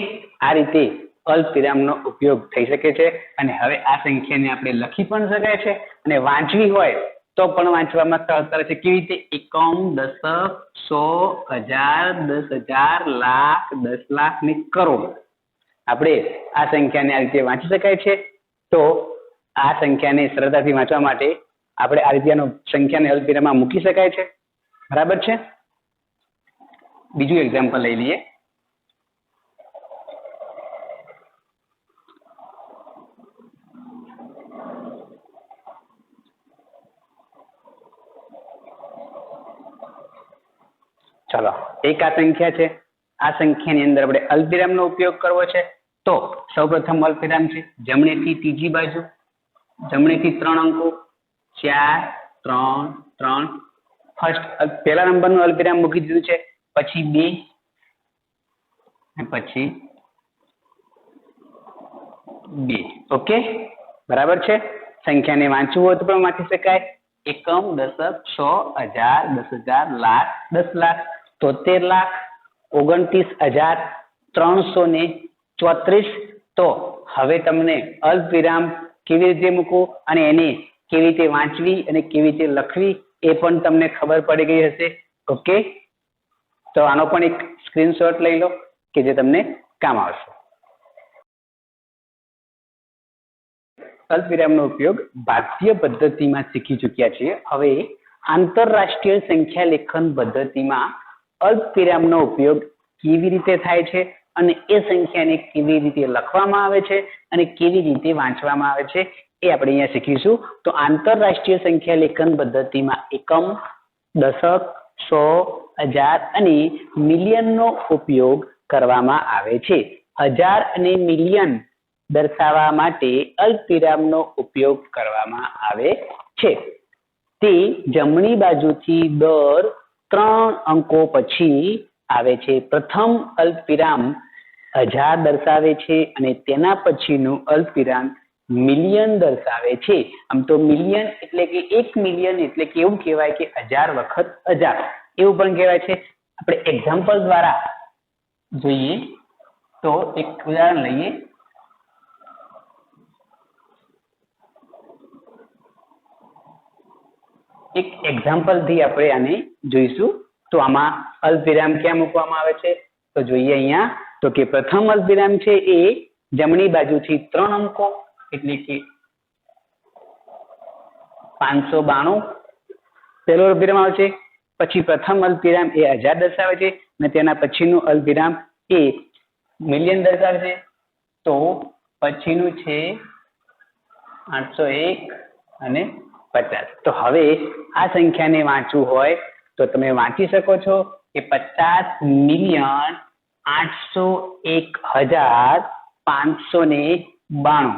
આ રીતે અલ્પવિરામનો ઉપયોગ થઈ શકે છે. અને હવે આ સંખ્યાને આપણે લખી પણ શકાય છે અને વાંચવી હોય તો પણ વાંચવામાં સરળ છે. કેવી રીતે? એકમ, દશક, સો, હજાર, 10,000, લાખ, 10 લાખ ને કરોડ. આપણે આ સંખ્યાને આ રીતે વાંચી શકાય છે. તો આ સંખ્યાને સરળતાથી વાંચવા માટે આપણે આ રીતે સંખ્યાને અલ્પવિરામમાં મૂકી શકાય છે. બરાબર છે. બીજું એક્ઝામ્પલ લઈ લઈએ. ચલો, એક આ સંખ્યા છે. આ સંખ્યાની અંદર આપણે અલ્પવિરામનો ઉપયોગ કરવો છે. તો સૌપ્રથમ અલ્પવિરામ છે જમણેથી ત્રીજી બાજુ. જમણેથી 3 અંકો 4, 3, 3. ફર્સ્ટ પહેલા નંબરનું અલ્પવિરામ મૂકી દીધું છે. પછી 2 અને પછી 2. ઓકે, બરાબર છે. સંખ્યાને વાંચવું હોય તો પણ વાંચી શકાય. એકમ, દશક, સો, હજાર, 10,000, લાખ, 10 લાખ, 73,29,334. તો હવે તમને અલ્પવિરામ કેવી રીતે મૂકવું અને એને કેવી રીતે વાંચવી અને કેવી રીતે લખવી એ પણ તમને ખબર પડી ગઈ હશે. ઓકે, તો આનો પણ એક સ્ક્રીનશોટ લઈ લો કે જે તમને કામ આવશે. અલ્પવિરામનો ઉપયોગ ભારતીય પદ્ધતિમાં શીખી ચૂક્યા છીએ. હવે આંતરરાષ્ટ્રીય સંખ્યા લેખન પદ્ધતિમાં અલ્પવિરામનો ઉપયોગ કેવી રીતે થાય છે અને એ સંખ્યાને કેવી રીતે લખવામાં આવે છે અને કેવી રીતે વાંચવામાં આવે છે એ આપણે અહીંયા શીખીશું. તો આંતરરાષ્ટ્રીય સંખ્યા લેખન પદ્ધતિમાં એકમ, દશક, સો, હજાર અને મિલિયનનો ઉપયોગ કરવામાં આવે છે. 1000 અને મિલિયન દર્શાવવા માટે અલ્પવિરામનો ઉપયોગ કરવામાં આવે છે તે જમણી બાજુથી દર 3 અંકો પછી આવે છે. પ્રથમ અલ્પવિરામ 1000 દર્શાવે છે અને તેના પછીનું અલ્પવિરામ મિલિયન દર્શાવે છે. આમ તો મિલિયન એટલે કે 1 મિલિયન એટલે કે એવું કહેવાય કે 1000 વખત 1000 એવું પણ કહેવાય છે. આપણે એક્ઝામ્પલ દ્વારા જોઈએ તો એક ઉદાહરણ લઈએ. એક એક્ઝામ્પલ થી આપણે આને જોઈશું. તો આમાં અલ્પવિરામ ક્યાં મૂકવામાં આવે છે તો જોઈએ અહીંયા. તો કે પ્રથમ અલ્પવિરામ છે એ જમણી બાજુથી 3 અંકો એટલે કે 592 પહેલો અલ્પવિરામ આવે છે. પછી પ્રથમ અલ્પવિરામ એ 1000 દર્શાવે છે અને તેના પછીનું અલ્પવિરામ એ મિલિયન દર્શાવે છે. તો પછીનું છે 801 અને 50. તો હવે આ સંખ્યાને વાંચવું હોય તો તમે વાંચી શકો છો કે 50,801,592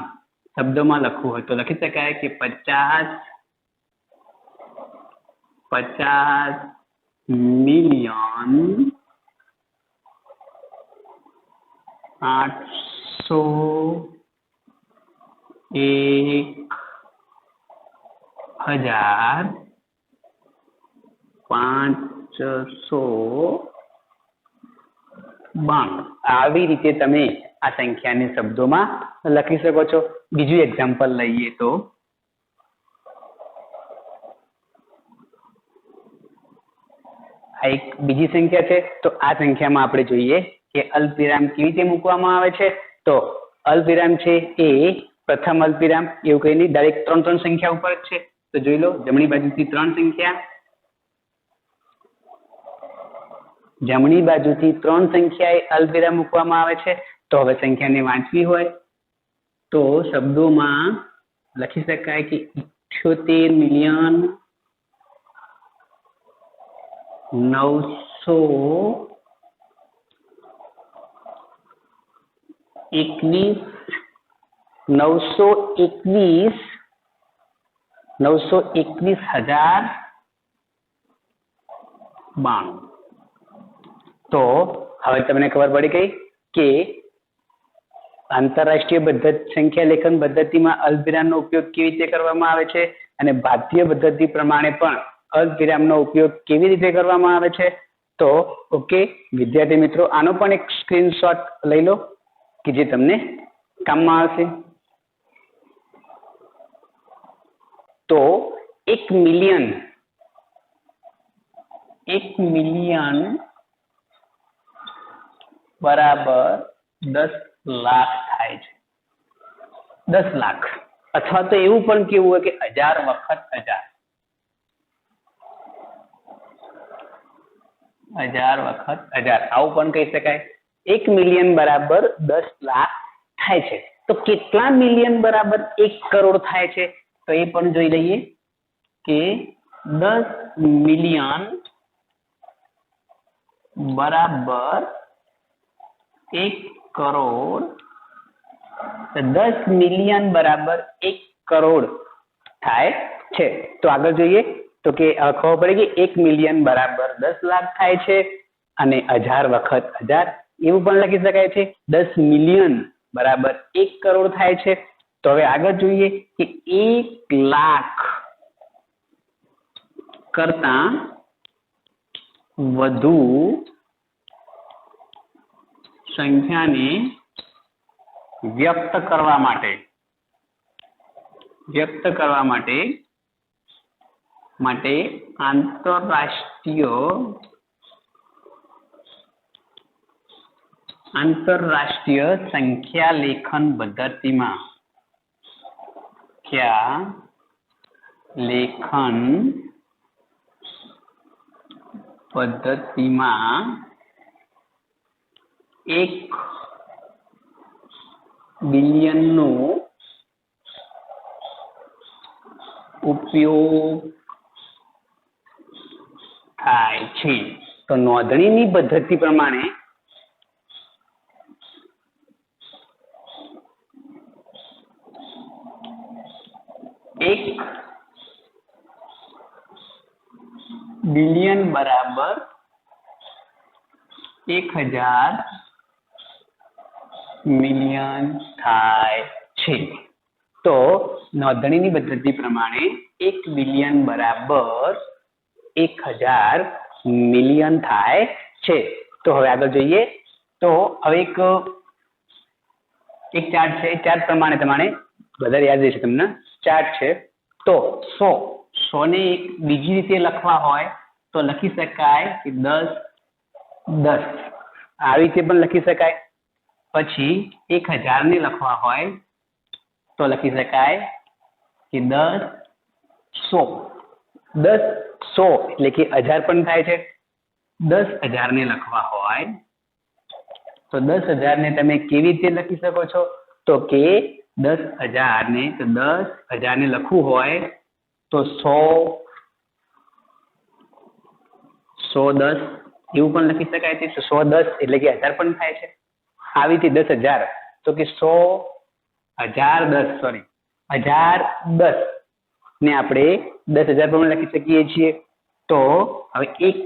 શબ્દોમાં લખવું હોય તો લખી શકાય કે 50,801,592 આવી રીતે તમે આ સંખ્યાને શબ્દોમાં લખી શકો છો. બીજું એક્ઝામ્પલ લઈએ તો આ એક બીજી સંખ્યા છે. તો આ સંખ્યામાં આપણે જોઈએ કે અલ્પવિરામ કેવી રીતે મૂકવામાં આવે છે. તો અલ્પવિરામ છે એ પ્રથમ અલ્પવિરામ એવું કઈ નહીં, ડાયરેક્ટ 3 સંખ્યા ઉપર જ છે. તો જોઈ લો જમણી બાજુથી 3 સંખ્યા, જમણી બાજુથી 3 સંખ્યાએ અલ્પવિરામ મૂકવામાં આવે છે. તો હવે સંખ્યાને વાંચવી હોય તો શબ્દોમાં લખી શકાય કે 78,921,092. તો હવે તમને ખબર પડી ગઈ કે આંતરરાષ્ટ્રીય સંખ્યા લેખન પદ્ધતિમાં અલ્પવિરામનો ઉપયોગ કેવી રીતે કરવામાં આવે છે અને ભારતીય પદ્ધતિ પ્રમાણે પણ અલ્પવિરામનો ઉપયોગ કેવી રીતે કરવામાં આવે છે. તો ઓકે વિદ્યાર્થી મિત્રો, આનો પણ એક સ્ક્રીનશોટ લઈ લો કે જે તમને કામમાં આવશે. તો 1 મિલિયન બરાબર 10 લાખ થાય છે. 10 લાખ અથવા તો એવું પણ કેવું હોય કે 1000 વખત 1000, 1000 વખત 1000 આવું પણ કહી શકાય. 1 મિલિયન બરાબર 10 લાખ થાય છે. તો કેટલા મિલિયન બરાબર 1 કરોડ થાય છે તો એ પણ જોઈ લઈએ કે 10 મિલિયન બરાબર 1 કરોડ. 10 મિલિયન બરાબર 1 કરોડ થાય છે. તો આગળ જોઈએ તો કે ખબર પડી કે 1 મિલિયન બરાબર 10 લાખ થાય છે અને 1000 વખત 1000 એવું પણ લખી શકાય છે. 10 મિલિયન બરાબર 1 કરોડ થાય છે. તો હવે આગળ જોઈએ કે 1 લાખ કરતા વધુ સંખ્યાને વ્યક્ત કરવા માટે આંતરરાષ્ટ્રીય સંખ્યા લેખન પદ્ધતિમાં $1 બિલિયનનો ઉપયોગ થાય છે. તો નોંધણીની પદ્ધતિ પ્રમાણે $1 બિલિયન બરાબર 1000 મિલિયન થાય છે. તો નોંધણીની પદ્ધતિ પ્રમાણે 1 બિલિયન બરાબર 1000 મિલિયન થાય છે. તો હવે આગળ જોઈએ. તો હવે એક ચાર્ટ છે. ચાર્ટ પ્રમાણે તમારે વધારે યાદ રહેશે તમને. ચાર્ટ છે. તો 100 ને એક બીજી રીતે લખવા હોય તો લખી શકાય કે 10 10 આવી રીતે પણ લખી શકાય. પછી 1000 ને લખવા હોય તો લખી શકાય કે 10 100 10 100 એટલે કે 1000 પણ થાય છે. 10,000 ને લખવા હોય તો 10,000 ને તમે કેવી રીતે લખી શકો છો? તો કે 10,000 ને તો 10,000 ને લખવું હોય તો 100 110 એવું પણ લખી શકાય છે. 110 એટલે કે 1000 પણ થાય છે. આવી રીતે 10,000 તો કે 1010 સોરી 1010 ને આપણે 10,000 પણ લખી શકીએ છીએ. તો હવે 1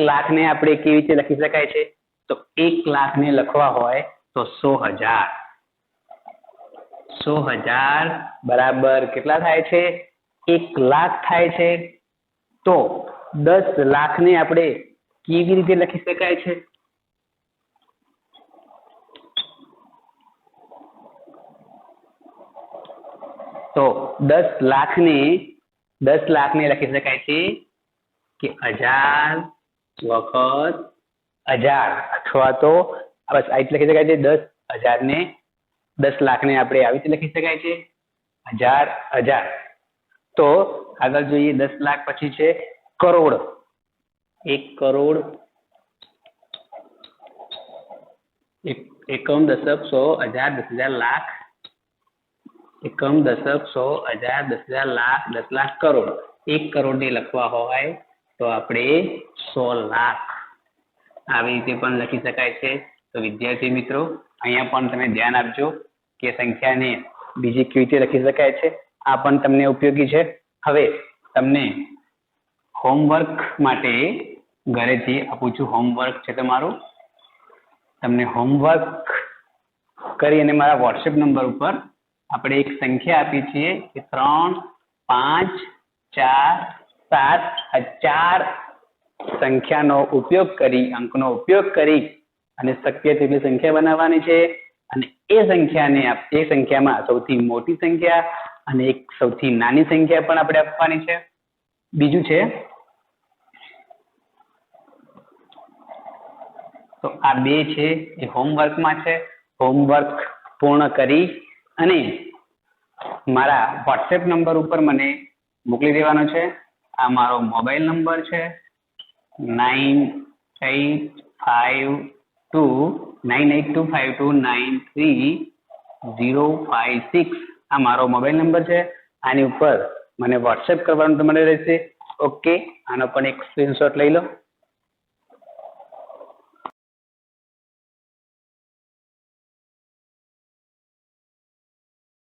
લાખ ને આપણે કેવી રીતે લખી શકાય છે? તો 1 લાખ ને લખવા હોય તો 100,000 બરાબર કેટલા થાય છે? 1 લાખ થાય છે. તો 10 લાખ ને આપણે કેવી રીતે લખી શકાય છે? તો 10 લાખ ને લખી શકાય છે કે 1000 વખત 1000 અથવા તો બસ આ રીતે લખી શકાય છે. 10,000 ને 10 લાખ ને આપણે આવી રીતે લખી શકાય છે 1000. તો આગળ જોઈએ. 10 લાખ પછી છે કરોડ. 1 કરોડ એકમ દશક 100 1000 10,000 લાખ. એકમ દશક 100 1000 10,000 લાખ 10 લાખ કરોડ. 1 કરોડ ને લખવા હોય તો આપણે 100 લાખ આવી રીતે પણ લખી શકાય છે. તો વિદ્યાર્થી મિત્રો અહીંયા પણ તમે ધ્યાન આપજો કે સંખ્યાને બીજી કેવી રીતે લખી શકાય છે. આ પણ તમને ઉપયોગી છે. હવે તમને હોમવર્ક માટે ઘરેથી આપું છું. હોમવર્ક છે તમારું. તમને હોમવર્ક કરી અને મારા વોટ્સએપ નંબર ઉપર આપણે એક સંખ્યા આપી છીએ કે 3 5 4 7 આ 4 સંખ્યાનો ઉપયોગ કરી અંકનો ઉપયોગ કરી અને શક્ય તેટલી સંખ્યા બનાવવાની છે. અને એ સંખ્યામાં સૌથી મોટી સંખ્યા અને એક સૌથી નાની સંખ્યા પણ આપણે આપવાની છે. બીજું છે તો આ 2 છે એ હોમવર્કમાં છે. હોમવર્ક પૂર્ણ કરી અને મારા વોટ્સએપ નંબર ઉપર મને મોકલી દેવાનો છે. આ મારો મોબાઈલ નંબર છે 9825298253 આ મારો મોબાઈલ નંબર છે. આની ઉપર મને વોટ્સએપ કરવાનું તમારે રહેશે. ઓકે, આનો પણ એક સ્ક્રીનશોટ લઈ લો.